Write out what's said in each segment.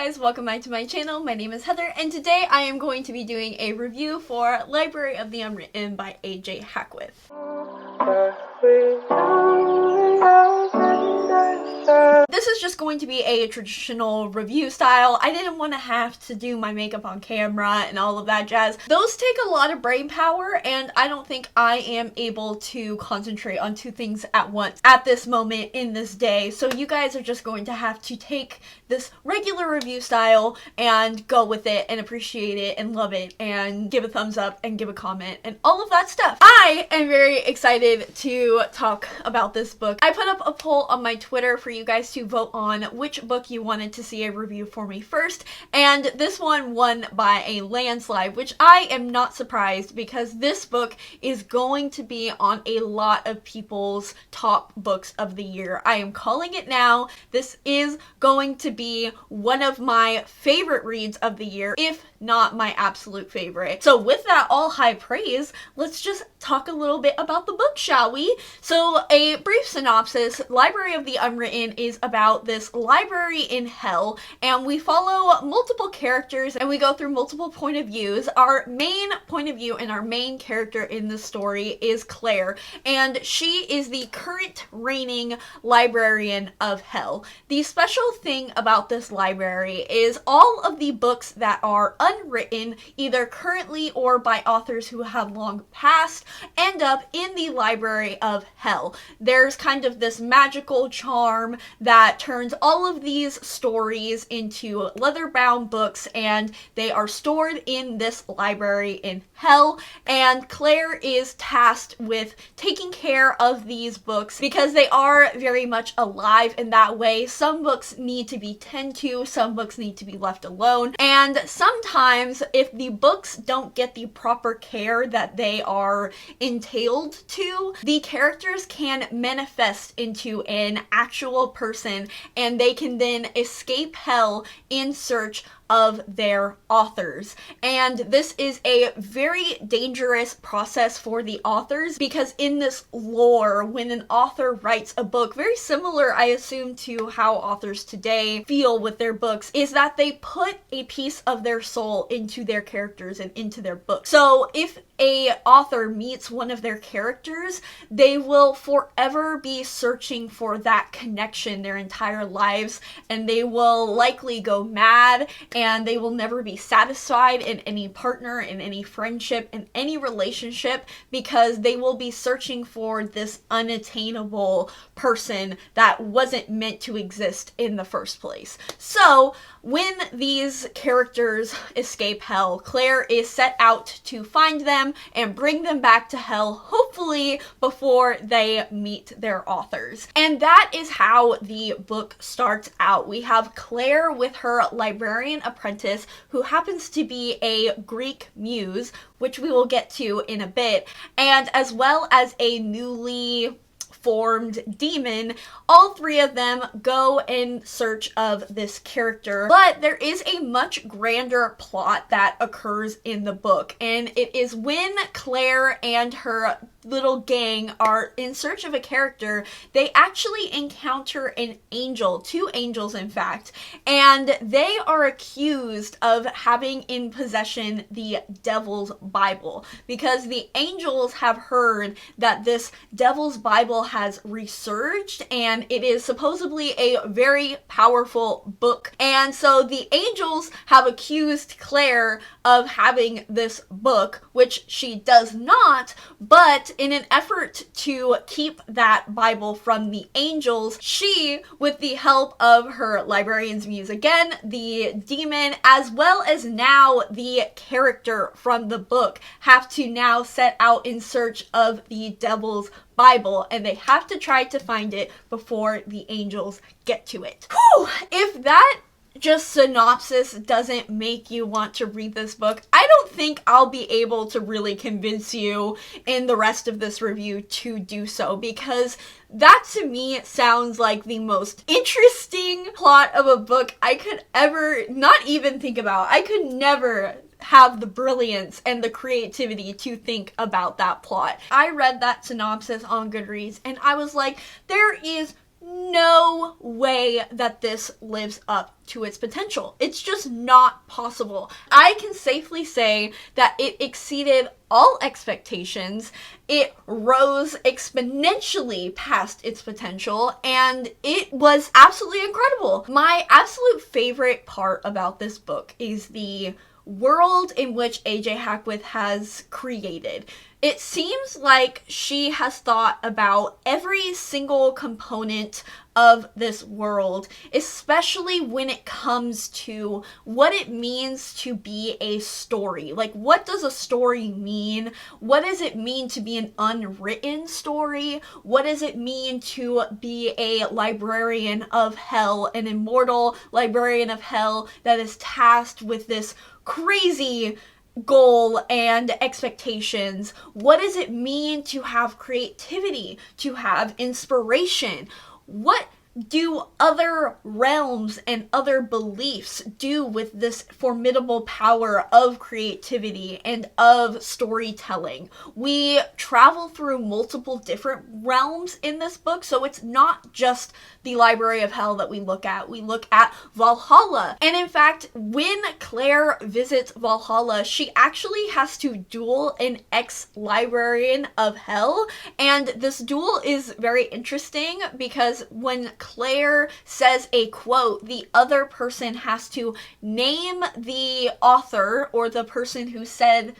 guys, welcome back to my channel. My name is Heather and today I am going to be doing a review for Library of the Unwritten by A.J. Hackworth. This is just going to be a traditional review style. I didn't want to have to do my makeup on camera and all of that jazz. Those take a lot of brain power and I don't think I am able to concentrate on two things at once at this moment in this day. So you guys are just going to have to take this regular review style and go with it and appreciate it and love it and give a thumbs up and give a comment and all of that stuff. I am very excited to talk about this book. I put up a poll on my Twitter for you guys to vote on which book you wanted to see a review for me first, and this one won by a landslide, which I am not surprised because this book is going to be on a lot of people's top books of the year. I am calling it now. This is going to be one of my favorite reads of the year, if not my absolute favorite. So with that all high praise, let's just talk a little bit about the book, shall we? So a brief synopsis. Library of the Unwritten is about this library in hell, and we follow multiple characters and we go through multiple point of views. Our main point of view and our main character in the story is Claire, and she is the current reigning librarian of hell. The special thing about this library is all of the books that are unwritten, either currently or by authors who have long passed, end up in the library of hell. There's kind of this magical charm that turns all of these stories into leather-bound books, and they are stored in this library in hell, and Claire is tasked with taking care of these books because they are very much alive in that way. Some books need to be tended to, some books need to be left alone, and sometimes if the books don't get the proper care that they are entailed to, the characters can manifest into an actual person and they can then escape hell in search of their authors. And this is a very dangerous process for the authors because in this lore, when an author writes a book, very similar, I assume, to how authors today feel with their books, is that they put a piece of their soul into their characters and into their book. So if a author meets one of their characters, they will forever be searching for that connection their entire lives, and they will likely go mad, and they will never be satisfied in any partner, in any friendship, in any relationship, because they will be searching for this unattainable person that wasn't meant to exist in the first place. So when these characters escape hell, Claire is set out to find them and bring them back to hell, hopefully before they meet their authors. And that is how the book starts out. We have Claire with her librarian apprentice, who happens to be a Greek muse, which we will get to in a bit, and as well as a newly formed demon. All three of them go in search of this character, but there is a much grander plot that occurs in the book, and it is when Claire and her little gang are in search of a character, they actually encounter an angel, two angels in fact, and they are accused of having in possession the Devil's Bible because the angels have heard that this Devil's Bible has resurged and it is supposedly a very powerful book. And so the angels have accused Claire of having this book, which she does not, but in an effort to keep that Bible from the angels, she, with the help of her librarian's muse again, the demon, as well as now the character from the book, have to now set out in search of the Devil's Bible, and they have to try to find it before the angels get to it. Whew! If that just synopsis doesn't make you want to read this book, I don't think I'll be able to really convince you in the rest of this review to do so, because that to me sounds like the most interesting plot of a book I could ever not even think about. I could never have the brilliance and the creativity to think about that plot. I read that synopsis on Goodreads and I was like, there is no way that this lives up to its potential. It's just not possible. I can safely say that it exceeded all expectations. It rose exponentially past its potential, and it was absolutely incredible. My absolute favorite part about this book is the world in which A.J. Hackwith has created. It seems like she has thought about every single component of this world, especially when it comes to what it means to be a story. Like, what does a story mean? What does it mean to be an unwritten story? What does it mean to be a librarian of hell, an immortal librarian of hell that is tasked with this crazy goal and expectations? What does it mean to have creativity, to have inspiration? What do other realms and other beliefs do with this formidable power of creativity and of storytelling? We travel through multiple different realms in this book, so it's not just the Library of Hell that we look at. We look at Valhalla. And in fact, when Claire visits Valhalla, she actually has to duel an ex-librarian of hell. And this duel is very interesting because when Claire says a quote, the other person has to name the author or the person who said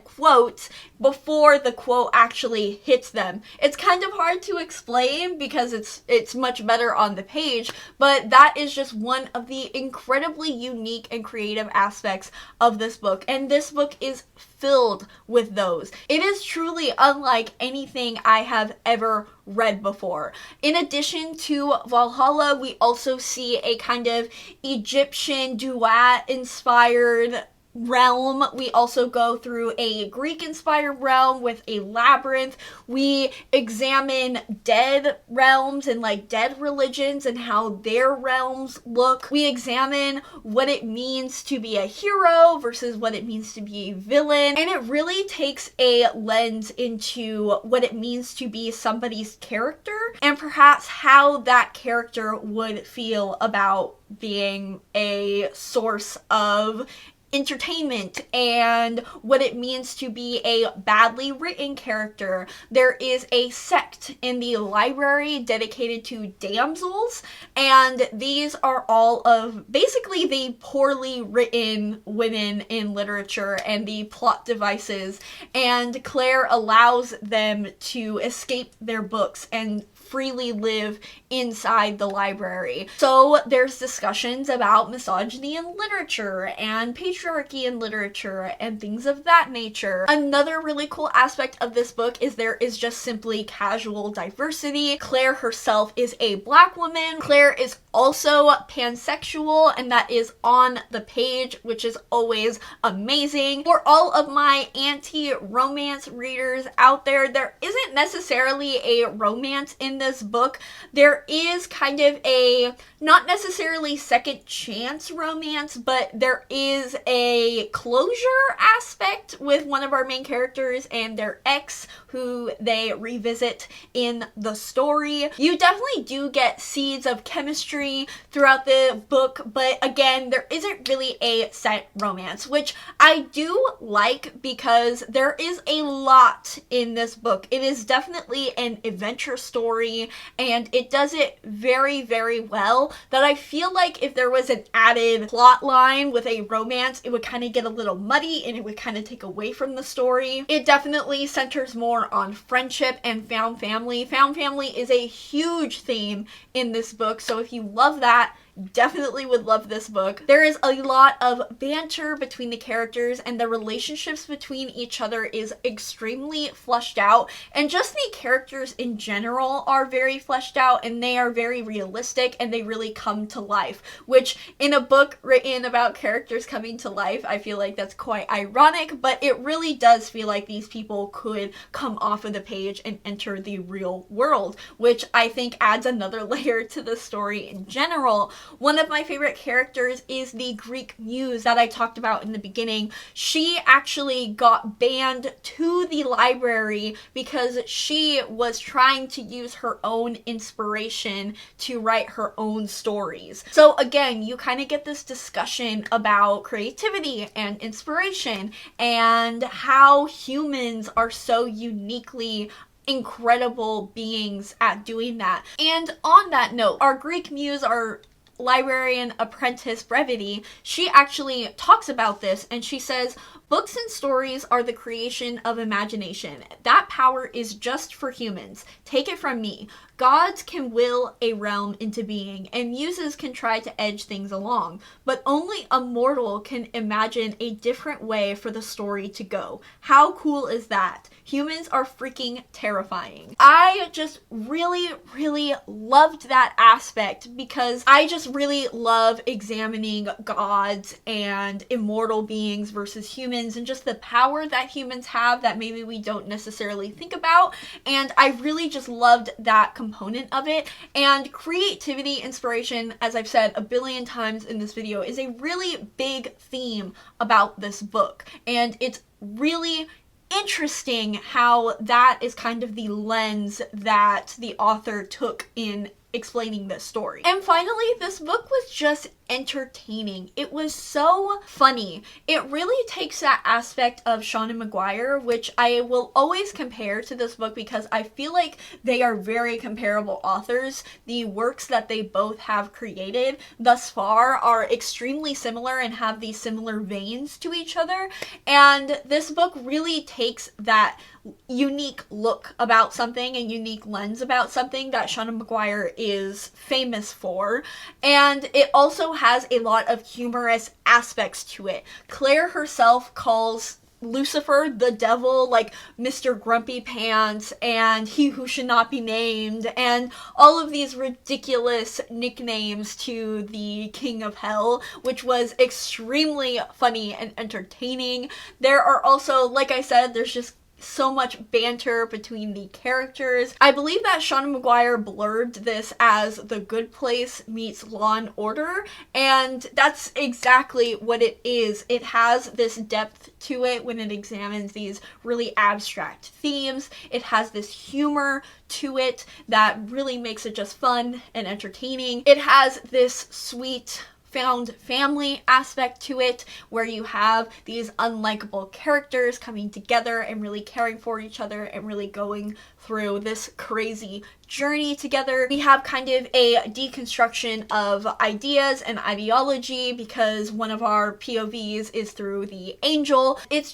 quote before the quote actually hits them. It's kind of hard to explain because it's much better on the page, but that is just one of the incredibly unique and creative aspects of this book, and this book is filled with those. It is truly unlike anything I have ever read before. In addition to Valhalla, we also see a kind of Egyptian duet inspired realm. We also go through a Greek-inspired realm with a labyrinth. We examine dead realms and dead religions and how their realms look. We examine what it means to be a hero versus what it means to be a villain. And it really takes a lens into what it means to be somebody's character and perhaps how that character would feel about being a source of entertainment and what it means to be a badly written character. There is a sect in the library dedicated to damsels, and these are all of basically the poorly written women in literature and the plot devices, and Claire allows them to escape their books and freely live inside the library. So there's discussions about misogyny in literature and patriarchy in literature and things of that nature. Another really cool aspect of this book is there is just simply casual diversity. Claire herself is a Black woman. Claire is also pansexual, and that is on the page, which is always amazing. For all of my anti-romance readers out there, there isn't necessarily a romance in this book. There is kind of a, not necessarily second chance romance, but there is a closure aspect with one of our main characters and their ex, who they revisit in the story. You definitely do get seeds of chemistry throughout the book, but again, there isn't really a set romance, which I do like because there is a lot in this book. It is definitely an adventure story, and it does it very, very well, that I feel like if there was an added plot line with a romance, it would kind of get a little muddy and it would kind of take away from the story. It definitely centers more on friendship and found family. Found family is a huge theme in this book, so if you love that, definitely would love this book. There is a lot of banter between the characters, and the relationships between each other is extremely fleshed out, and just the characters in general are very fleshed out, and they are very realistic, and they really come to life, which in a book written about characters coming to life, I feel like that's quite ironic, but it really does feel like these people could come off of the page and enter the real world, which I think adds another layer to the story in general. One of my favorite characters is the Greek muse that I talked about in the beginning. She actually got banned to the library because she was trying to use her own inspiration to write her own stories. So again, you kind of get this discussion about creativity and inspiration and how humans are so uniquely incredible beings at doing that. And on that note, our Greek muse, our librarian apprentice Brevity, she actually talks about this, and she says, books and stories are the creation of imagination. That power is just for humans. Take it from me. Gods can will a realm into being, and muses can try to edge things along, but only a mortal can imagine a different way for the story to go. How cool is that? Humans are freaking terrifying. I just really, really loved that aspect because I just really love examining gods and immortal beings versus humans and just the power that humans have that maybe we don't necessarily think about. And I really just loved that component of it. And creativity, inspiration, as I've said a billion times in this video, is a really big theme about this book. And it's really interesting how that is kind of the lens that the author took in explaining this story. And finally, this book was just entertaining. It was so funny. It really takes that aspect of Sean and McGuire, which I will always compare to this book because I feel like they are very comparable authors. The works that they both have created thus far are extremely similar and have these similar veins to each other. And this book really takes that unique look about something and unique lens about something that Sean and McGuire is famous for. And it also has a lot of humorous aspects to it. Claire herself calls Lucifer the devil, like Mr. Grumpy Pants and He Who Should Not Be Named, and all of these ridiculous nicknames to the King of Hell, which was extremely funny and entertaining. There are also, like I said, there's just so much banter between the characters. I believe that Sean McGuire blurred this as The Good Place meets Law and Order, and that's exactly what it is. It has this depth to it when it examines these really abstract themes. It has this humor to it that really makes it just fun and entertaining. It has this sweet found family aspect to it where you have these unlikable characters coming together and really caring for each other and really going through this crazy journey together. We have kind of a deconstruction of ideas and ideology because one of our POVs is through the angel. It's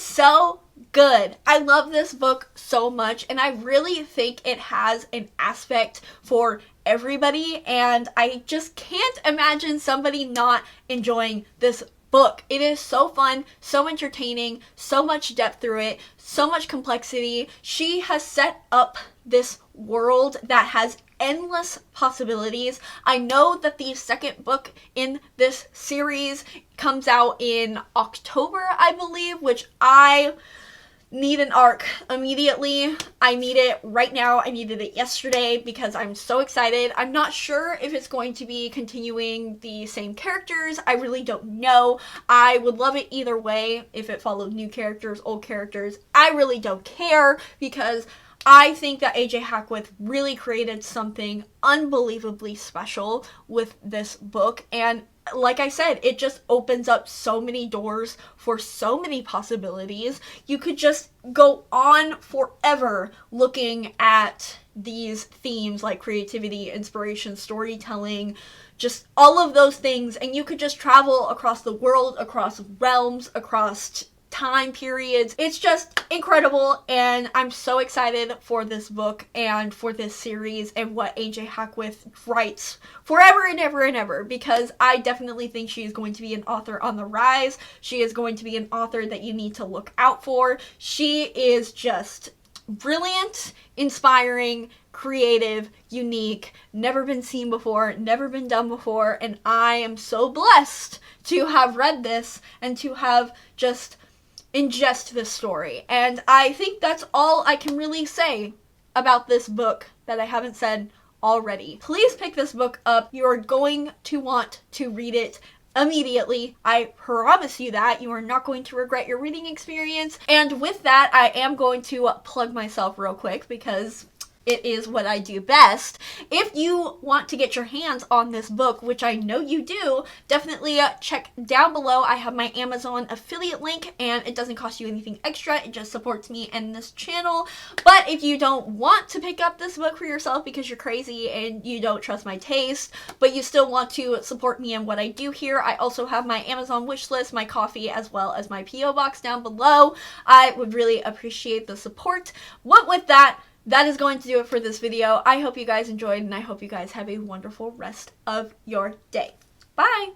so good. I love this book so much, and I really think it has an aspect for everybody, and I just can't imagine somebody not enjoying this book. It is so fun, so entertaining, so much depth through it, so much complexity. She has set up this world that has endless possibilities. I know that the second book in this series comes out in October, I believe, which I need an arc immediately. I need it right now. I needed it yesterday because I'm so excited. I'm not sure if it's going to be continuing the same characters. I really don't know. I would love it either way if it followed new characters, old characters. I really don't care because I think that AJ Hackworth really created something unbelievably special with this book, and like I said, it just opens up so many doors for so many possibilities. You could just go on forever looking at these themes like creativity, inspiration, storytelling, just all of those things, and you could just travel across the world, across realms, across time periods. It's just incredible, and I'm so excited for this book and for this series and what AJ Hackworth writes forever and ever and ever, because I definitely think she is going to be an author on the rise. She is going to be an author that you need to look out for. She is just brilliant, inspiring, creative, unique, never been seen before, never been done before, and I am so blessed to have read this and to have just ingest this story. And I think that's all I can really say about this book that I haven't said already. Please pick this book up. You're going to want to read it immediately. I promise you that. You are not going to regret your reading experience. And with that, I am going to plug myself real quick because it is what I do best. If you want to get your hands on this book, which I know you do, definitely check down below. I have my Amazon affiliate link, and it doesn't cost you anything extra. It just supports me and this channel. But if you don't want to pick up this book for yourself because you're crazy and you don't trust my taste, but you still want to support me and what I do here, I also have my Amazon wishlist, my coffee, as well as my P.O. box down below. I would really appreciate the support. But with that, that is going to do it for this video. I hope you guys enjoyed, and I hope you guys have a wonderful rest of your day. Bye!